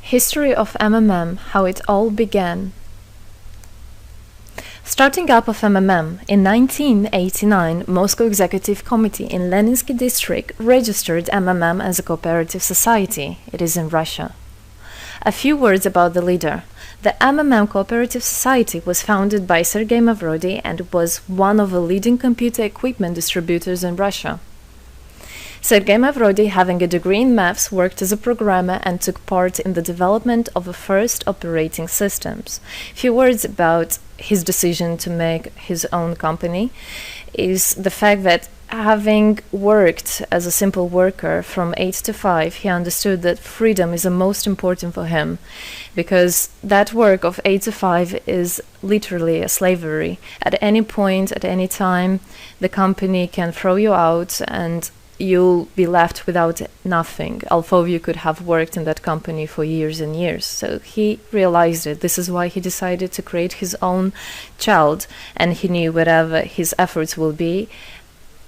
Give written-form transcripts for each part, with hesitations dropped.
History of MMM, how it all began. Starting up of MMM, in 1989, Moscow Executive Committee in Leninsky district registered MMM as a cooperative society. It is in Russia. A few words about the leader. The MMM Cooperative Society was founded by Sergey Mavrodi and was one of the leading computer equipment distributors in Russia. Sergey Mavrodi, having a degree in maths, worked as a programmer and took part in the development of the first operating systems. Few words about his decision to make his own company is the fact that having worked as a simple worker from 8 to 5, he understood that freedom is the most important for him, because that work of 8 to 5 is literally a slavery. At any point, at any time, the company can throw you out and you'll be left without nothing, although you could have worked in that company for years and years. So he realized it. This is why he decided to create his own child, and he knew whatever his efforts will be,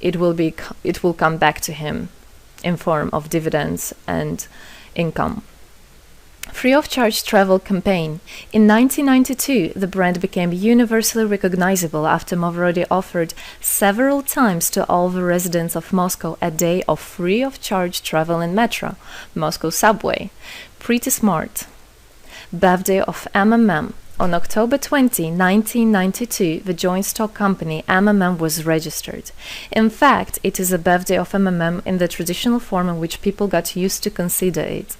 it will come back to him in form of dividends and income. Free of charge travel campaign. In 1992, the brand became universally recognizable after Mavrodi offered several times to all the residents of Moscow a day of free of charge travel in metro, Moscow subway. Pretty smart. Birthday of MMM. On October 20, 1992, the joint stock company MMM was registered. In fact, it is a birthday of MMM in the traditional form in which people got used to consider it.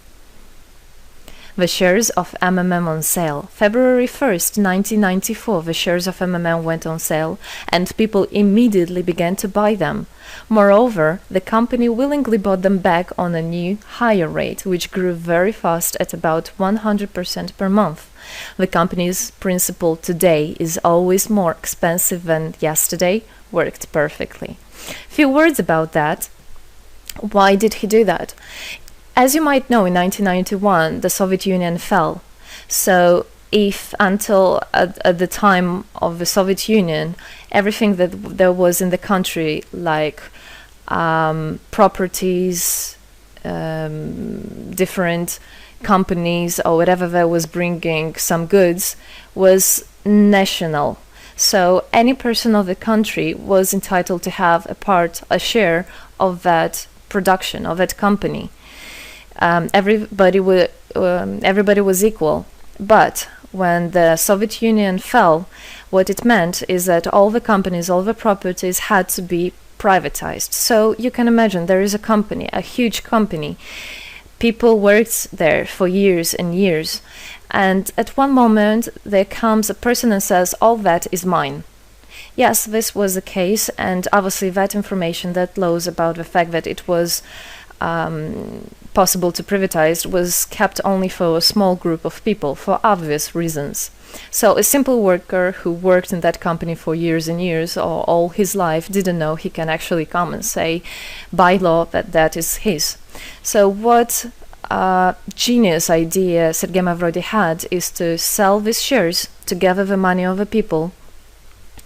The shares of MMM on sale. February 1st, 1994, the shares of MMM went on sale, and people immediately began to buy them. Moreover, the company willingly bought them back on a new, higher rate, which grew very fast at about 100% per month. The company's principle today is always more expensive than yesterday worked perfectly. Few words about that. Why did he do that? As you might know, in 1991, the Soviet Union fell. So if until at the time of the Soviet Union, everything that there was in the country, like properties, different companies or whatever that was bringing some goods, was national. So any person of the country was entitled to have a share of that production, of that company. Everybody was equal. But when the Soviet Union fell, what it meant is that all the companies, all the properties had to be privatized. So you can imagine there is a company, a huge company. People worked there for years and years. And at one moment, there comes a person and says, all that is mine. Yes, this was the case. And obviously that information, that laws about the fact that it was possible to privatize was kept only for a small group of people for obvious reasons. So a simple worker who worked in that company for years and years or all his life didn't know he can actually come and say by law that that is his. So what genius idea Sergey Mavrodi had is to sell these shares to gather the money of the people,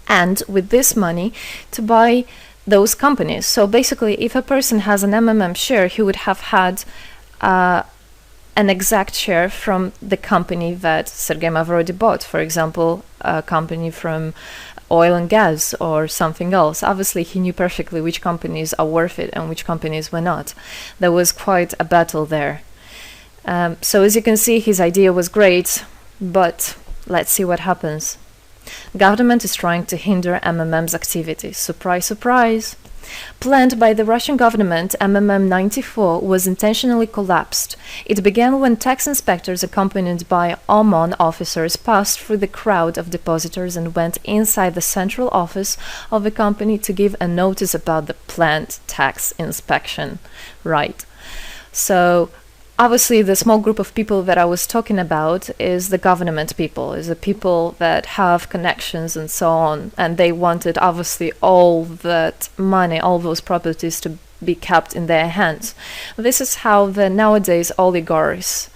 and with this money to buy those companies. So basically, if a person has an MMM share, he would have had an exact share from the company that Sergey Mavrodi bought. For example, a company from oil and gas or something else. Obviously, he knew perfectly which companies are worth it and which companies were not. There was quite a battle there. So as you can see, his idea was great, but let's see what happens. Government is trying to hinder MMM's activities. Surprise, surprise! Planned by the Russian government, MMM 94 was intentionally collapsed. It began when tax inspectors accompanied by OMON officers passed through the crowd of depositors and went inside the central office of the company to give a notice about the planned tax inspection. Right. So obviously, the small group of people that I was talking about is the government people, is the people that have connections and so on. And they wanted, obviously, all that money, all those properties to be kept in their hands. This is how the nowadays oligarchs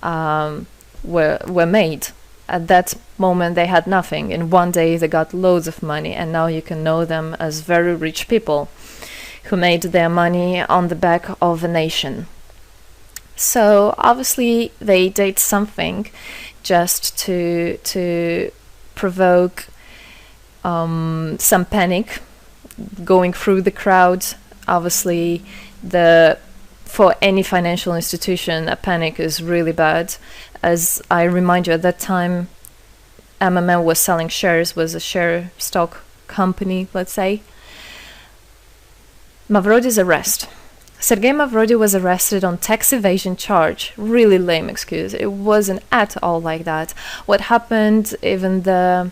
were made. At that moment, they had nothing. In one day, they got loads of money. And now you can know them as very rich people who made their money on the back of a nation. So obviously they did something just to provoke some panic going through the crowd. Obviously, for any financial institution, a panic is really bad. As I remind you, at that time, MMM was selling shares, was a share stock company, let's say. Mavrodi's arrest. Sergey Mavrodi was arrested on tax evasion charge. Really lame excuse. It wasn't at all like that. What happened, even the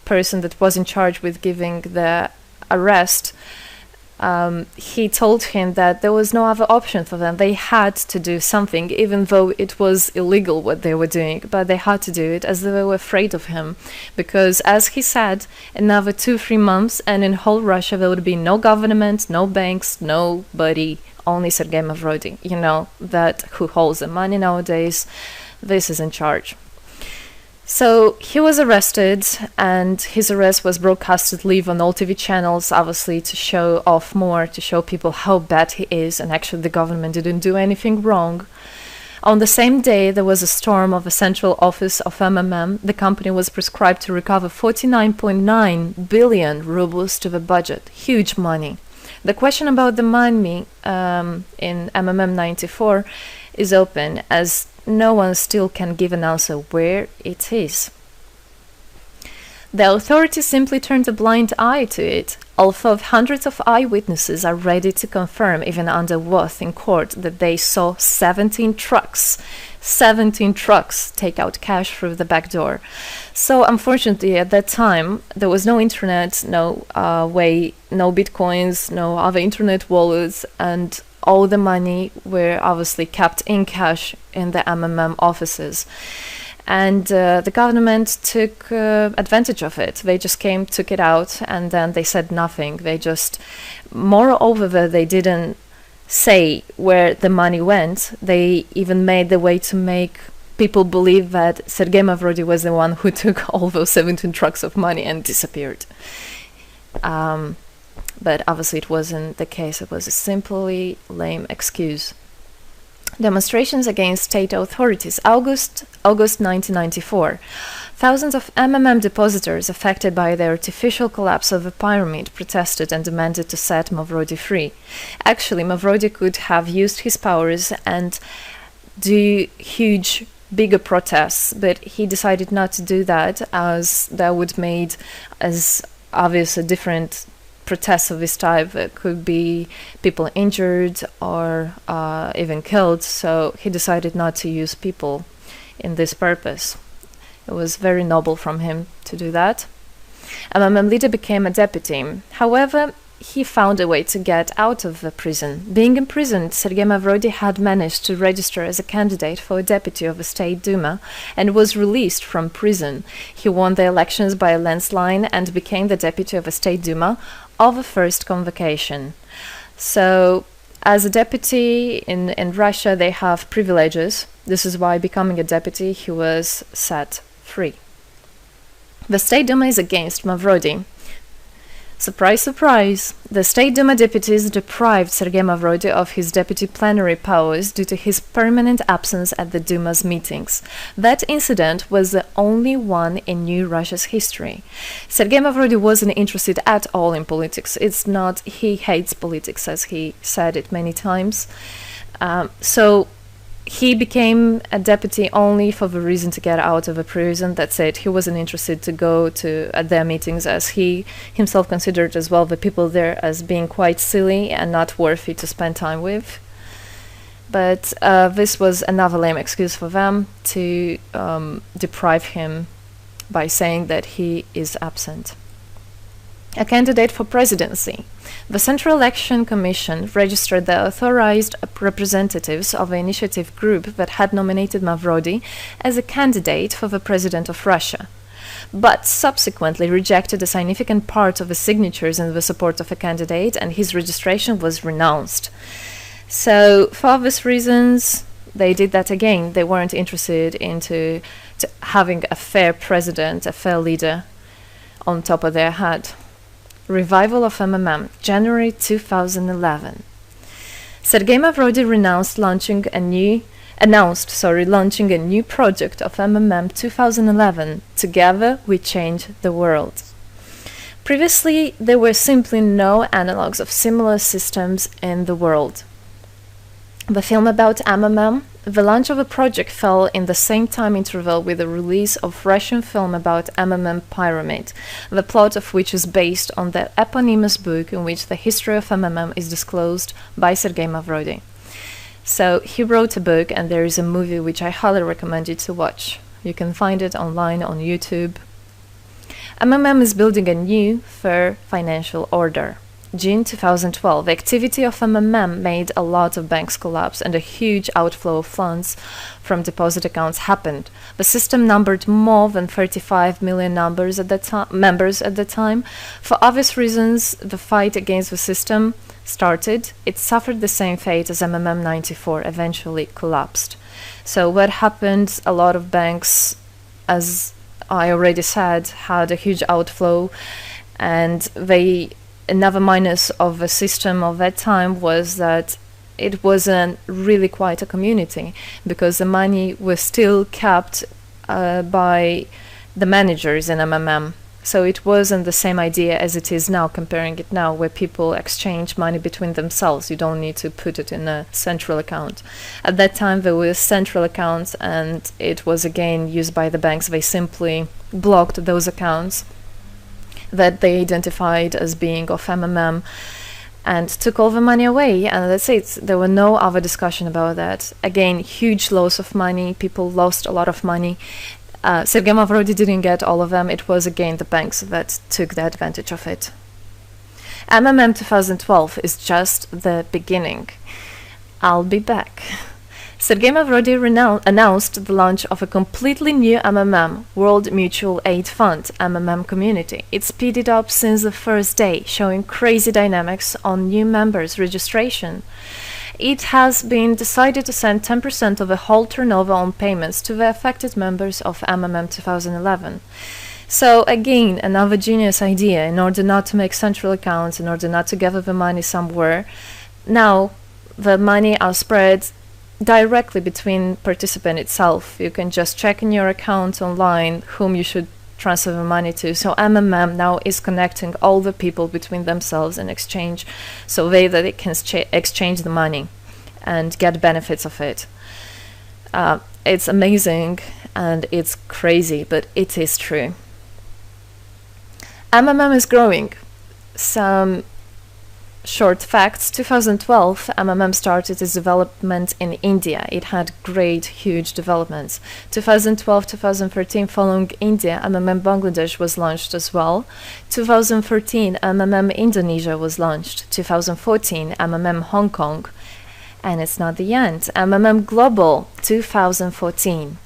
person that was in charge with giving the arrest, he told him that there was no other option for them. They had to do something, even though it was illegal what they were doing, but they had to do it as they were afraid of him. Because, as he said, another 2-3 months and in whole Russia there would be no government, no banks, nobody, only Sergey Mavrodi, that who holds the money nowadays. This is in charge. So he was arrested, and his arrest was broadcasted live on all TV channels, obviously to show off more, to show people how bad he is, and actually the government didn't do anything wrong. On the same day, there was a storm of the central office of MMM. The company was prescribed to recover 49.9 billion rubles to the budget. Huge money. The question about the money in MMM 94 is open, as no one still can give an answer where it is. The authorities simply turned a blind eye to it, although hundreds of eyewitnesses are ready to confirm, even under oath in court, that they saw 17 trucks take out cash through the back door. So unfortunately, at that time, there was no internet, no way, no bitcoins, no other internet wallets, and all the money were obviously kept in cash in the MMM offices. And the government took advantage of it. They just came, took it out, and then they said nothing. They just, moreover, they didn't say where the money went. They even made the way to make people believe that Sergey Mavrodi was the one who took all those 17 trucks of money and disappeared. But obviously it wasn't the case. It was a simply lame excuse. Demonstrations against state authorities. August 1994. Thousands of MMM depositors affected by the artificial collapse of the pyramid protested and demanded to set Mavrodi free. Actually, Mavrodi could have used his powers and do huge, bigger protests, but he decided not to do that, as that would made as obvious a different protests of this type. It could be people injured or even killed, so he decided not to use people in this purpose. It was very noble from him to do that. MMM leader became a deputy. However, he found a way to get out of the prison. Being imprisoned, Sergey Mavrodi had managed to register as a candidate for a deputy of the State Duma and was released from prison. He won the elections by a landslide and became the deputy of the State Duma of the first convocation. So, as a deputy in Russia, they have privileges. This is why, becoming a deputy, he was set free. The State Duma is against Mavrodi. Surprise, surprise! The State Duma deputies deprived Sergey Mavrodi of his deputy plenary powers due to his permanent absence at the Duma's meetings. That incident was the only one in New Russia's history. Sergey Mavrodi wasn't interested at all in politics. It's not he hates politics, as he said it many times. So he became a deputy only for the reason to get out of a prison. That's it. He wasn't interested to go to at their meetings, as he himself considered as well the people there as being quite silly and not worthy to spend time with. But this was another lame excuse for them to deprive him by saying that he is absent. A candidate for presidency. The Central Election Commission registered the authorized representatives of the initiative group that had nominated Mavrodi as a candidate for the president of Russia, but subsequently rejected a significant part of the signatures in the support of a candidate, and his registration was renounced. So, for obvious reasons, they did that again. They weren't interested into having a fair president, a fair leader on top of their head. Revival of MMM, January 2011. Sergey Mavrodi renounced launching a new launching a new project of MMM 2011. Together we change the world. Previously, there were simply no analogues of similar systems in the world. The film about MMM, the launch of a project fell in the same time interval with the release of Russian film about MMM Pyramid, the plot of which is based on the eponymous book in which the history of MMM is disclosed by Sergey Mavrodi. So he wrote a book, and there is a movie which I highly recommend you to watch. You can find it online on YouTube. MMM is building a new, fair financial order. June 2012, the activity of MMM made a lot of banks collapse and a huge outflow of funds from deposit accounts happened. The system numbered more than 35 million members at the time. For obvious reasons, the fight against the system started. It suffered the same fate as MMM 94, eventually collapsed. So what happened? A lot of banks, as I already said, had a huge outflow, and another minus of the system of that time was that it wasn't really quite a community, because the money was still kept by the managers in MMM. So it wasn't the same idea as it is now, comparing it now, where people exchange money between themselves. You don't need to put it in a central account. At that time, there were central accounts, and it was again used by the banks. They simply blocked those accounts that they identified as being of MMM and took all the money away, and that's it. There were no other discussion about that. Again, huge loss of money. People lost a lot of money. Sergey Mavrodi didn't get all of them. It was again the banks that took the advantage of it. MMM 2012 is just the beginning. I'll be back. Sergey Mavrodi announced the launch of a completely new MMM, World Mutual Aid Fund, MMM community. It speeded up since the first day, showing crazy dynamics on new members' registration. It has been decided to send 10% of the whole turnover on payments to the affected members of MMM 2011. So again, another genius idea. In order not to make central accounts, in order not to gather the money somewhere, now the money are spread directly between participant itself. You can just check in your account online whom you should transfer the money to. So MMM now is connecting all the people between themselves in exchange, so that they can exchange the money and get benefits of it. It's amazing and it's crazy, but it is true. MMM is growing. Some short facts. 2012, MMM started its development in India. It had great, huge developments. 2012-2013, following India, MMM Bangladesh was launched as well. 2013, MMM Indonesia was launched. 2014, MMM Hong Kong. And it's not the end. MMM Global, 2014.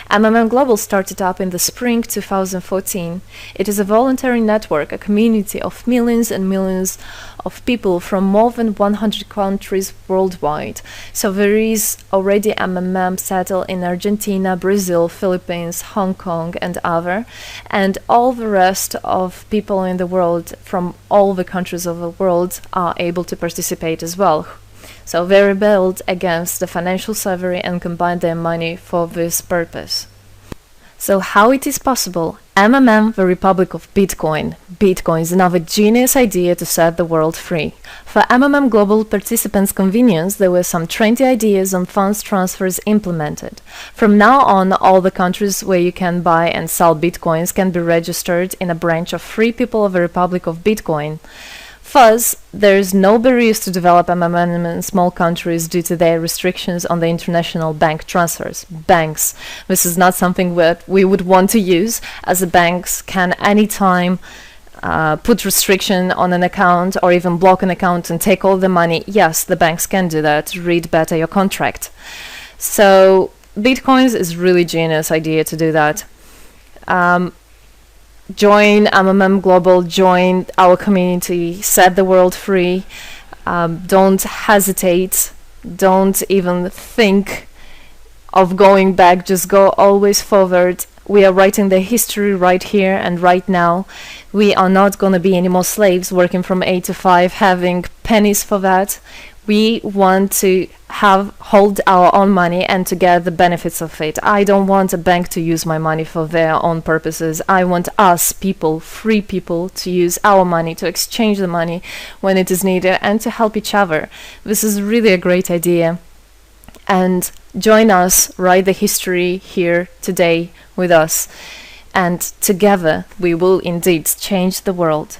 MMM Global started up in the spring 2014. It is a voluntary network, a community of millions and millions of people from more than 100 countries worldwide. So there is already MMM settled in Argentina, Brazil, Philippines, Hong Kong and other, and all the rest of people in the world from all the countries of the world are able to participate as well. So they rebelled against the financial slavery and combined their money for this purpose. So how it is possible? MMM, the Republic of Bitcoin. Bitcoin is another genius idea to set the world free. For MMM Global participants' convenience, there were some 20 ideas on funds transfers implemented. From now on, all the countries where you can buy and sell Bitcoins can be registered in a branch of Free People of the Republic of Bitcoin. Thus, there is no barriers to develop MMM in small countries due to their restrictions on the international bank transfers. Banks. This is not something that we would want to use, as the banks can anytime put restriction on an account or even block an account and take all the money. Yes, the banks can do that. Read better your contract. So, Bitcoins is really genius idea to do that. Join MMM Global, join our community, set the world free. Don't hesitate, don't even think of going back, just go always forward. We are writing the history right here and right now. We are not going to be any more slaves working from 8 to 5, having pennies for that. We want to hold our own money and to get the benefits of it. I don't want a bank to use my money for their own purposes. I want us people, free people, to use our money, to exchange the money when it is needed, and to help each other. This is really a great idea. And join us, write the history here today with us. And together we will indeed change the world.